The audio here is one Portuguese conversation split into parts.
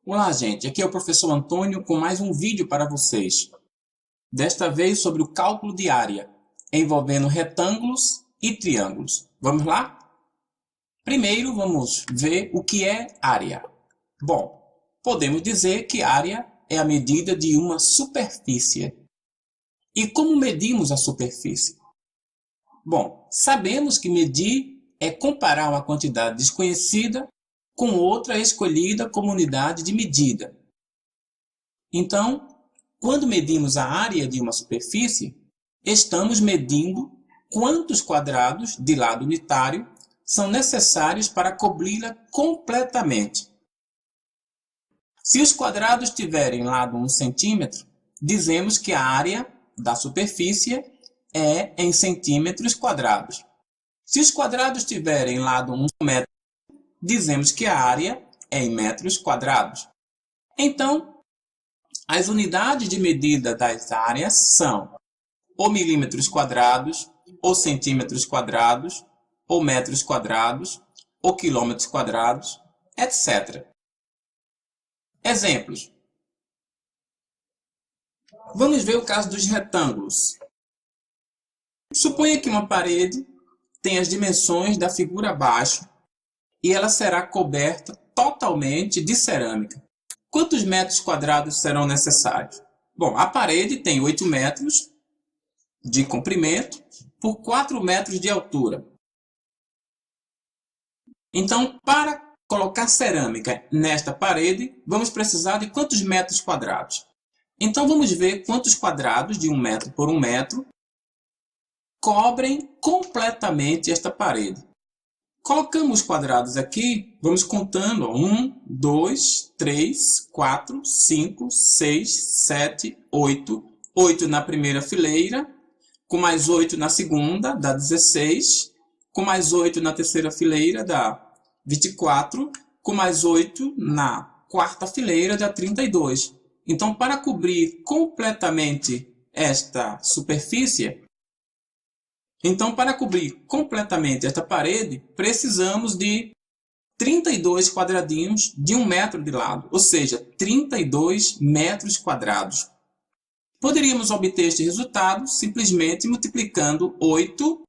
Olá, gente. Aqui é o professor Antônio com mais um vídeo para vocês. Desta vez sobre o cálculo de área, envolvendo retângulos e triângulos. Vamos lá? Primeiro, vamos ver o que é área. Bom, podemos dizer que área é a medida de uma superfície. E como medimos a superfície? Bom, sabemos que medir é comparar uma quantidade desconhecida com outra escolhida como unidade de medida. Então, quando medimos a área de uma superfície, estamos medindo quantos quadrados de lado unitário são necessários para cobri-la completamente. Se os quadrados tiverem lado 1 centímetro, dizemos que a área da superfície é em centímetros quadrados. Se os quadrados tiverem lado 1 metro, dizemos que a área é em metros quadrados. Então, as unidades de medida das áreas são ou milímetros quadrados, ou centímetros quadrados, ou metros quadrados, ou quilômetros quadrados, etc. Exemplos. Vamos ver o caso dos retângulos. Suponha que uma parede tem as dimensões da figura abaixo e ela será coberta totalmente de cerâmica. Quantos metros quadrados serão necessários? Bom, a parede tem 8 metros de comprimento por 4 metros de altura. Então, para colocar cerâmica nesta parede, vamos precisar de quantos metros quadrados? Então, vamos ver quantos quadrados de 1 metro por 1 metro cobrem completamente esta parede. Colocamos os quadrados aqui, vamos contando. 1, 2, 3, 4, 5, 6, 7, 8. 8 na primeira fileira, com mais 8 na segunda, dá 16. Com mais 8 na terceira fileira, dá 24. Com mais 8 na quarta fileira, dá 32. Então, para cobrir completamente esta superfície, esta parede, precisamos de 32 quadradinhos de 1 metro de lado, ou seja, 32 metros quadrados. Poderíamos obter este resultado simplesmente multiplicando 8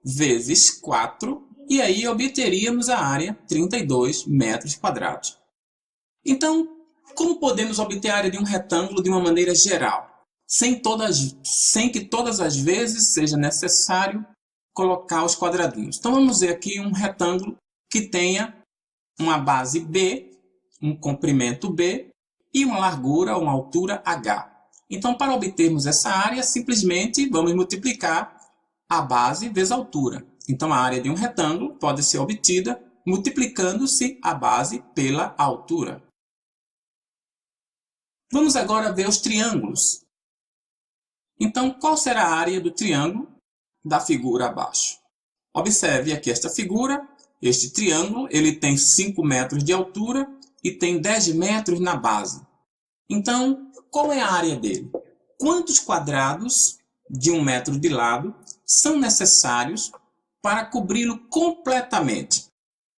vezes 4, e aí obteríamos a área 32 metros quadrados. Então, como podemos obter a área de um retângulo de uma maneira geral? Sem que todas as vezes seja necessário colocar os quadradinhos. Então, vamos ver aqui um retângulo que tenha uma base B, um comprimento B e uma largura ou uma altura H. Então, para obtermos essa área, simplesmente vamos multiplicar a base vezes a altura. Então, a área de um retângulo pode ser obtida multiplicando-se a base pela altura. Vamos agora ver os triângulos. Então, qual será a área do triângulo da figura abaixo? Observe aqui esta figura. Este triângulo ele tem 5 metros de altura e tem 10 metros na base. Então, qual é a área dele? Quantos quadrados de 1 metro de lado são necessários para cobri-lo completamente?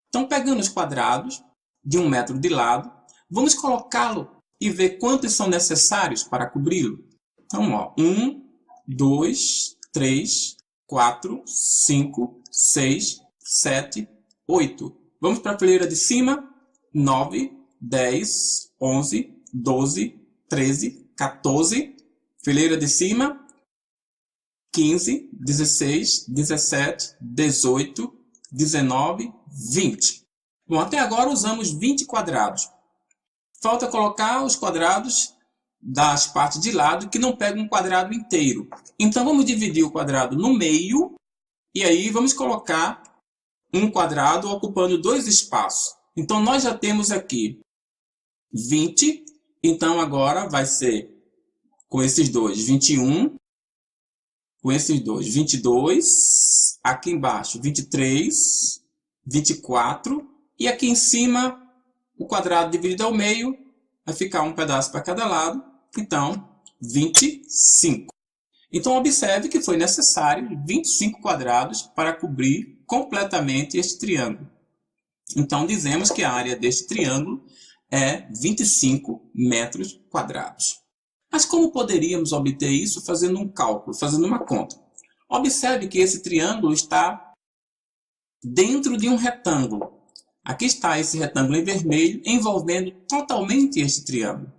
Então, pegando os quadrados de 1 metro de lado, vamos colocá-lo e ver quantos são necessários para cobri-lo. Então, 1, 2, 3, 4, 5, 6, 7, 8. Vamos para a fileira de cima. 9, 10, 11, 12, 13, 14. Fileira de cima. 15, 16, 17, 18, 19, 20. Bom, até agora usamos 20 quadrados. Falta colocar os quadrados das partes de lado que não pegam um quadrado inteiro. Então, vamos dividir o quadrado no meio e aí vamos colocar um quadrado ocupando 2 espaços. Então, nós já temos aqui 20. Então, agora vai ser com esses dois 21. Com esses dois 22. Aqui embaixo 23. 24. E aqui em cima o quadrado dividido ao meio vai ficar um pedaço para cada lado. Então, 25. Então, observe que foi necessário 25 quadrados para cobrir completamente este triângulo. Então, dizemos que a área deste triângulo é 25 metros quadrados. Mas como poderíamos obter isso fazendo um cálculo, fazendo uma conta? Observe que esse triângulo está dentro de um retângulo. Aqui está esse retângulo em vermelho, envolvendo totalmente este triângulo.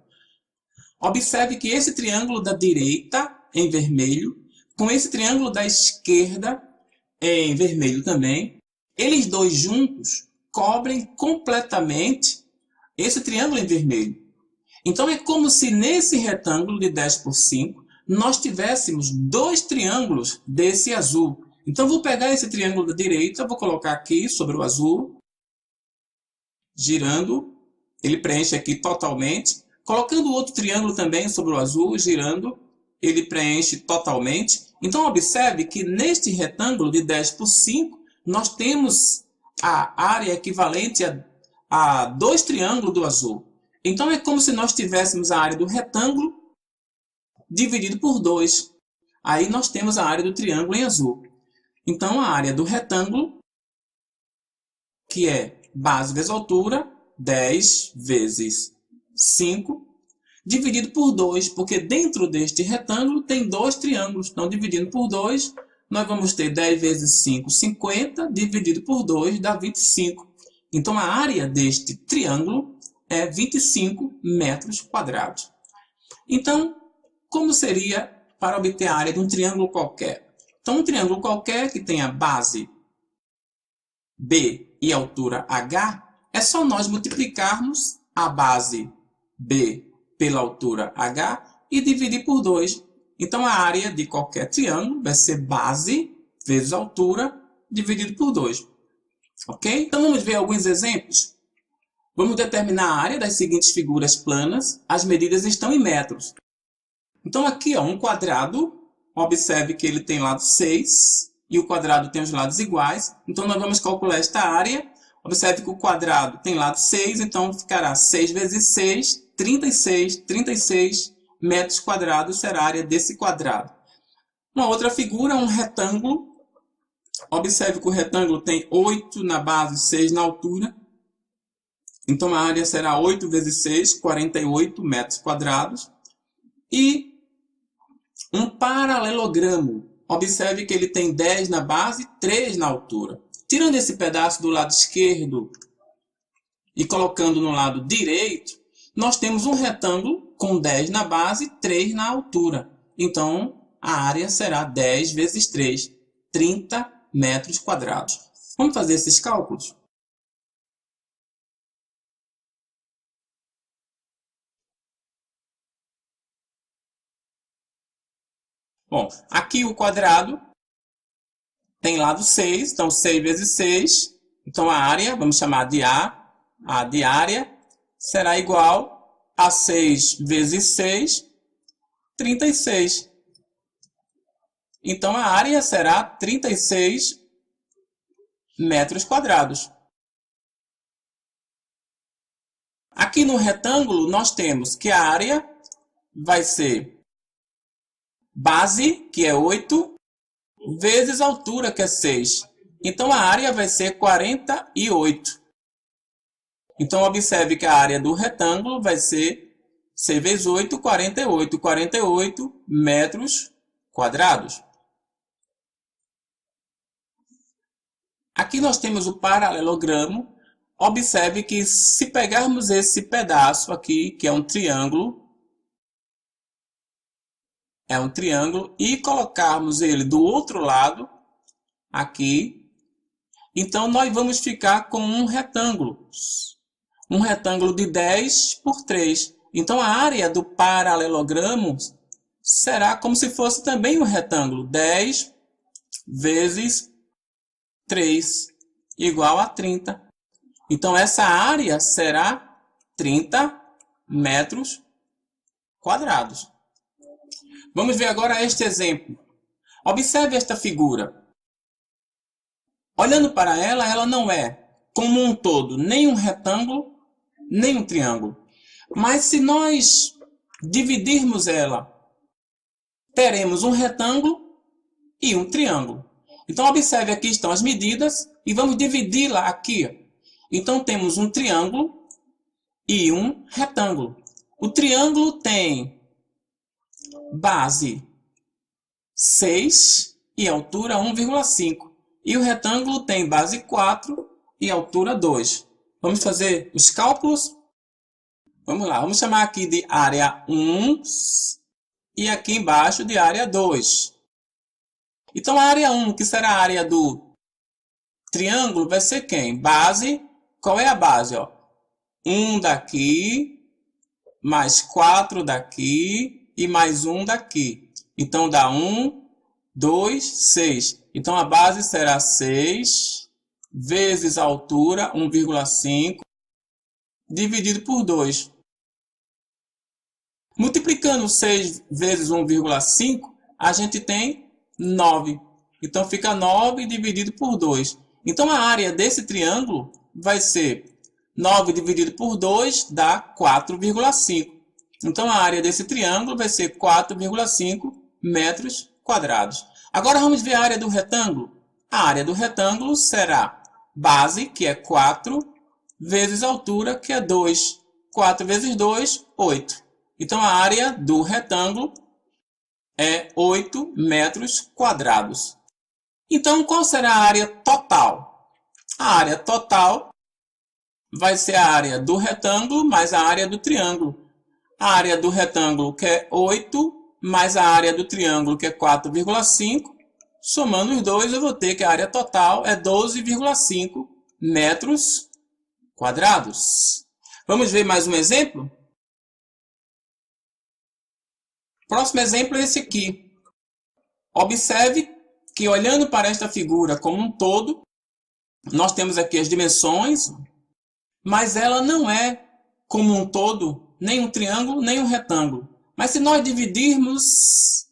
Observe que esse triângulo da direita, em vermelho, com esse triângulo da esquerda, em vermelho também, eles dois juntos cobrem completamente esse triângulo em vermelho. Então, é como se nesse retângulo de 10 por 5, nós tivéssemos dois triângulos desse azul. Então, vou pegar esse triângulo da direita, vou colocar aqui sobre o azul, girando, ele preenche aqui totalmente. Colocando outro triângulo também sobre o azul, girando, ele preenche totalmente. Então, observe que neste retângulo de 10 por 5, nós temos a área equivalente a dois triângulos do azul. Então, é como se nós tivéssemos a área do retângulo dividido por 2. Aí nós temos a área do triângulo em azul. Então, a área do retângulo, que é base vezes altura, 10 vezes 5, dividido por 2, porque dentro deste retângulo tem dois triângulos. Então, dividindo por 2, nós vamos ter 10 vezes 5, 50, dividido por 2 dá 25. Então, a área deste triângulo é 25 metros quadrados. Então, como seria para obter a área de um triângulo qualquer? Então, um triângulo qualquer que tenha base B e altura H, é só nós multiplicarmos a base B pela altura H e dividir por 2. Então, a área de qualquer triângulo vai ser base vezes altura dividido por 2. Ok? Então, vamos ver alguns exemplos. Vamos determinar a área das seguintes figuras planas. As medidas estão em metros. Então, aqui, um quadrado. Observe que ele tem lado 6 e o quadrado tem os lados iguais. Então, nós vamos calcular esta área. Observe que o quadrado tem lado 6, então ficará 6 vezes 6, 36. 36 metros quadrados será a área desse quadrado. Uma outra figura, um retângulo. Observe que o retângulo tem 8 na base, 6 na altura. Então, a área será 8 vezes 6, 48 metros quadrados. E um paralelogramo. Observe que ele tem 10 na base, 3 na altura. Tirando esse pedaço do lado esquerdo e colocando no lado direito, nós temos um retângulo com 10 na base, 3 na altura. Então, a área será 10 vezes 3, 30 metros quadrados. Vamos fazer esses cálculos? Bom, aqui o quadrado tem lado 6, então 6 vezes 6. Então, a área, vamos chamar de A de área, será igual a 6 vezes 6, 36. Então, a área será 36 metros quadrados. Aqui no retângulo, nós temos que a área vai ser base, que é 8, vezes altura, que é 6. Então, a área vai ser 48. Então, observe que a área do retângulo vai ser 6 vezes 8, 48. 48 metros quadrados. Aqui nós temos o paralelogramo. Observe que se pegarmos esse pedaço aqui, que é um triângulo, e colocarmos ele do outro lado, aqui, então nós vamos ficar com um retângulo de 10 por 3. Então, a área do paralelogramo será como se fosse também um retângulo, 10 vezes 3, igual a 30. Então, essa área será 30 metros quadrados. Vamos ver agora este exemplo. Observe esta figura. Olhando para ela, ela não é, como um todo, nem um retângulo, nem um triângulo. Mas se nós dividirmos ela, teremos um retângulo e um triângulo. Então, observe, aqui estão as medidas e vamos dividi-la aqui. Então, temos um triângulo e um retângulo. O triângulo tem base 6 e altura 1,5. E o retângulo tem base 4 e altura 2. Vamos fazer os cálculos? Vamos lá, vamos chamar aqui de área 1 e aqui embaixo de área 2. Então, a área 1, que será a área do triângulo, vai ser quem? Base, qual é a base? 1 daqui, mais 4 daqui e mais 1 daqui. Então, dá 1, 2, 6. Então, a base será 6 vezes a altura, 1,5, dividido por 2. Multiplicando 6 vezes 1,5, a gente tem 9. Então, fica 9 dividido por 2. Então, a área desse triângulo vai ser 9 dividido por 2 dá 4,5. Então, a área desse triângulo vai ser 4,5 metros quadrados. Agora, vamos ver a área do retângulo. A área do retângulo será base, que é 4, vezes altura, que é 2. 4 vezes 2, 8. Então, a área do retângulo é 8 metros quadrados. Então, qual será a área total? A área total vai ser a área do retângulo mais a área do triângulo. A área do retângulo, que é 8, mais a área do triângulo, que é 4,5. Somando os dois, eu vou ter que a área total é 12,5 metros quadrados. Vamos ver mais um exemplo? Próximo exemplo é esse aqui. Observe que, olhando para esta figura como um todo, nós temos aqui as dimensões, mas ela não é, como um todo, nem um triângulo, nem um retângulo. Mas se nós dividirmos,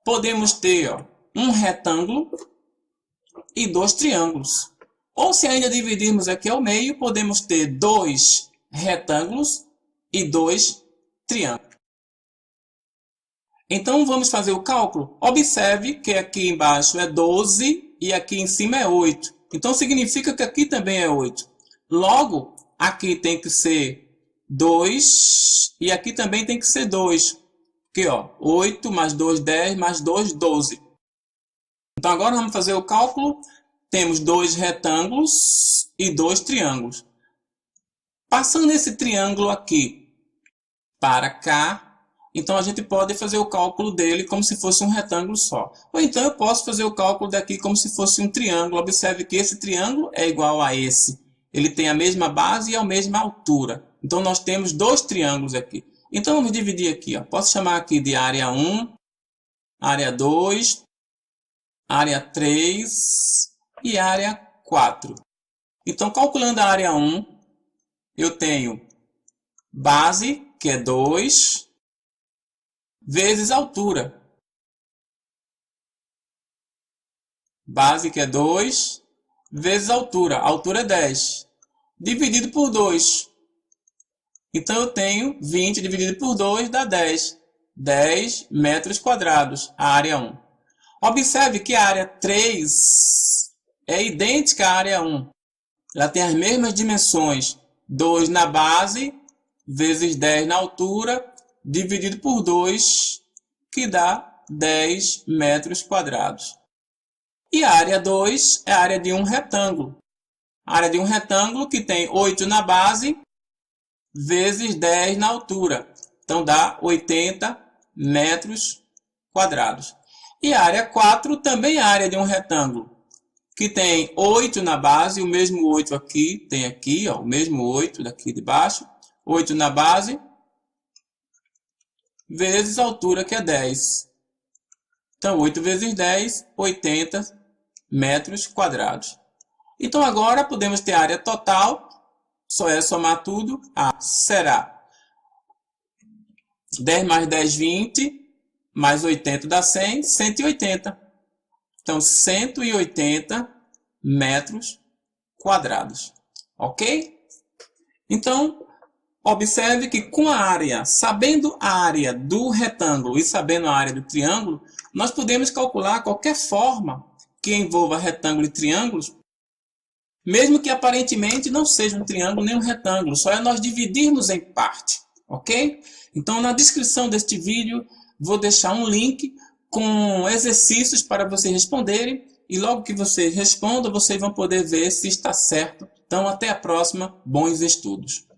podemos ter um retângulo e 2 triângulos. Ou se ainda dividirmos aqui ao meio, podemos ter 2 retângulos e 2 triângulos. Então, vamos fazer o cálculo. Observe que aqui embaixo é 12 e aqui em cima é 8. Então, significa que aqui também é 8. Logo, aqui tem que ser 2 e aqui também tem que ser 2. Aqui, 8 mais 2, 10, mais 2, 12. Então, agora vamos fazer o cálculo. Temos 2 retângulos e 2 triângulos. Passando esse triângulo aqui para cá, então, a gente pode fazer o cálculo dele como se fosse um retângulo só. Ou então, eu posso fazer o cálculo daqui como se fosse um triângulo. Observe que esse triângulo é igual a esse. Ele tem a mesma base e a mesma altura. Então, nós temos 2 triângulos aqui. Então, vamos dividir aqui. Posso chamar aqui de área 1, área 2, área 3 e área 4. Então, calculando a área 1, eu tenho base, que é 2, vezes altura. Base, que é 2, vezes altura. Altura é 10. Dividido por 2. Então, eu tenho 20 dividido por 2 dá 10. 10 metros quadrados, a área 1. Observe que a área 3 é idêntica à área 1. Ela tem as mesmas dimensões. 2 na base, vezes 10 na altura, dividido por 2, que dá 10 metros quadrados. E a área 2 é a área de um retângulo. A área de um retângulo que tem 8 na base, vezes 10 na altura. Então, dá 80 metros quadrados. E a área 4 também é a área de um retângulo, que tem 8 na base, o mesmo 8 aqui, tem aqui, o mesmo 8 daqui de baixo, 8 na base, vezes a altura, que é 10. Então, 8 vezes 10, 80 metros quadrados. Então, agora podemos ter a área total, só é somar tudo, será 10 mais 10, 20, mais 80 dá 100, 180. Então, 180 metros quadrados. Ok? Então, observe que com a área, sabendo a área do retângulo e sabendo a área do triângulo, nós podemos calcular qualquer forma que envolva retângulo e triângulos Mesmo que aparentemente não seja um triângulo nem um retângulo, só é nós dividirmos em parte, ok? Então, na descrição deste vídeo, vou deixar um link com exercícios para vocês responderem, e logo que vocês respondam, vocês vão poder ver se está certo. Então, até a próxima, bons estudos!